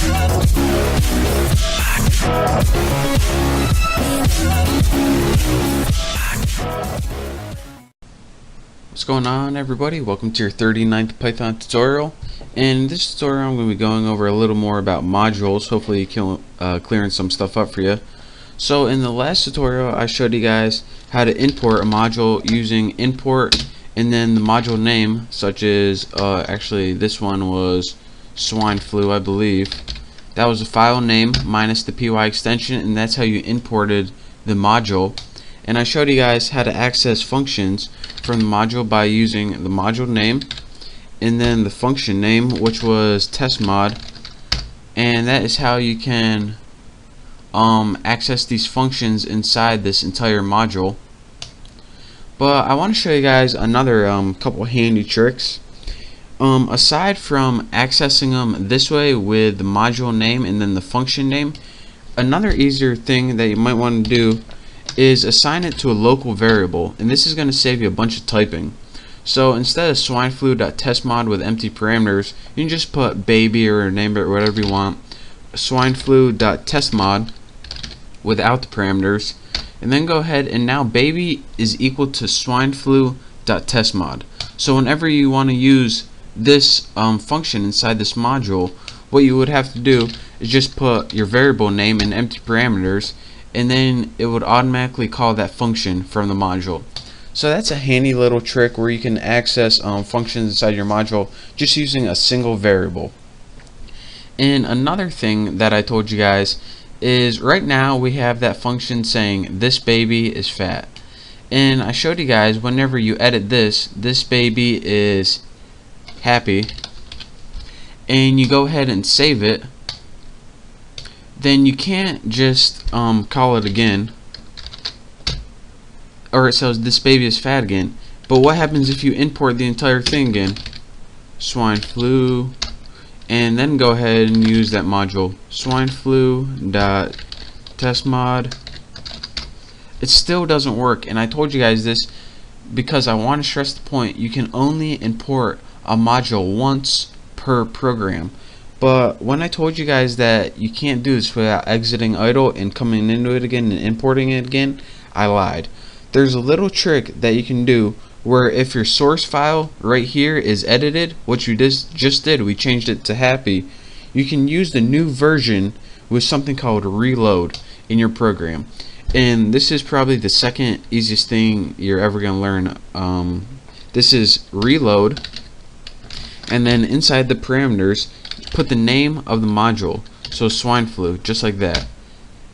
What's going on, everybody? Welcome to your 39th Python tutorial. In this tutorial I'm going to be going over a little more about modules, hopefully clearing some stuff up for you. So in the last tutorial I showed you guys how to import a module using import and then the module name, such as actually this one was swine flu, I believe. That was a file name minus the py extension, and that's how you imported the module. And I showed you guys how to access functions from the module by using the module name and then the function name, which was testmod, and that is how you can access these functions inside this entire module. But I want to show you guys another couple handy tricks. Aside from accessing them this way with the module name and then the function name, another easier thing that you might want to do is assign it to a local variable, and this is going to save you a bunch of typing. So instead of swineflu.testmod with empty parameters, you can just put baby or name it whatever you want, swineflu.testmod without the parameters, and then go ahead and now baby is equal to swineflu.testmod. So whenever you want to use this function inside this module, what you would have to do is just put your variable name and empty parameters, and then it would automatically call that function from the module. So that's a handy little trick where you can access functions inside your module just using a single variable. And another thing that I told you guys is right now we have that function saying this baby is fat, and I showed you guys whenever you edit this baby is happy, and you go ahead and save it, then you can't just call it again, or it says this baby is fat again. But what happens if you import the entire thing again? Swine flu, and then go ahead and use that module swineflu.testmod. It still doesn't work, and I told you guys this because I want to stress the point: you can only import a module once per program. But when I told you guys that you can't do this without exiting idle and coming into it again and importing it again, I lied. There's a little trick that you can do where if your source file right here is edited, what you just did, we changed it to happy, you can use the new version with something called reload in your program. And this is probably the second easiest thing you're ever going to learn. This is reload, and then inside the parameters put the name of the module, so swine flu, just like that.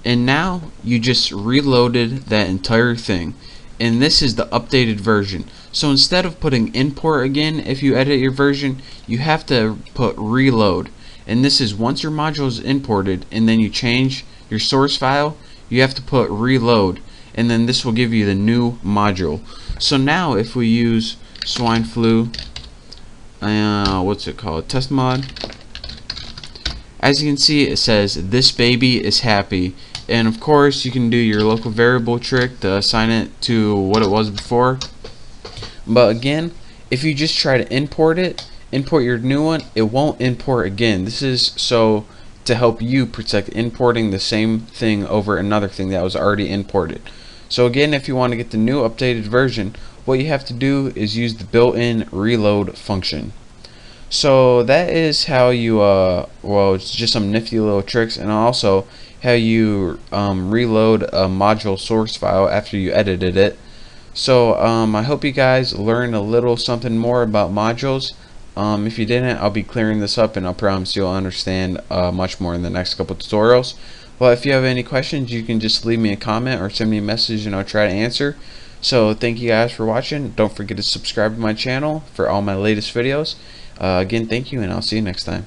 And now you just reloaded that entire thing, and this is the updated version. So instead of putting import again, if you edit your version, you have to put reload, and this is once your module is imported and then you change your source file, you have to put reload, and then this will give you the new module. So now if we use swine flu, what's it called, testmod, as you can see it says this baby is happy. And of course you can do your local variable trick to assign it to what it was before. But again, if you just try to import your new one, it won't import again. This is so to help you protect importing the same thing over another thing that was already imported. So again, if you want to get the new updated version, what you have to do is use the built-in reload function. So that is how you well, it's just some nifty little tricks, and also how you reload a module source file after you edited it. So I hope you guys learned a little something more about modules. If you didn't, I'll be clearing this up, and I'll promise you'll understand much more in the next couple tutorials. Well, if you have any questions, you can just leave me a comment or send me a message and I'll try to answer. So thank you guys for watching. Don't forget to subscribe to my channel for all my latest videos. Again, thank you, and I'll see you next time.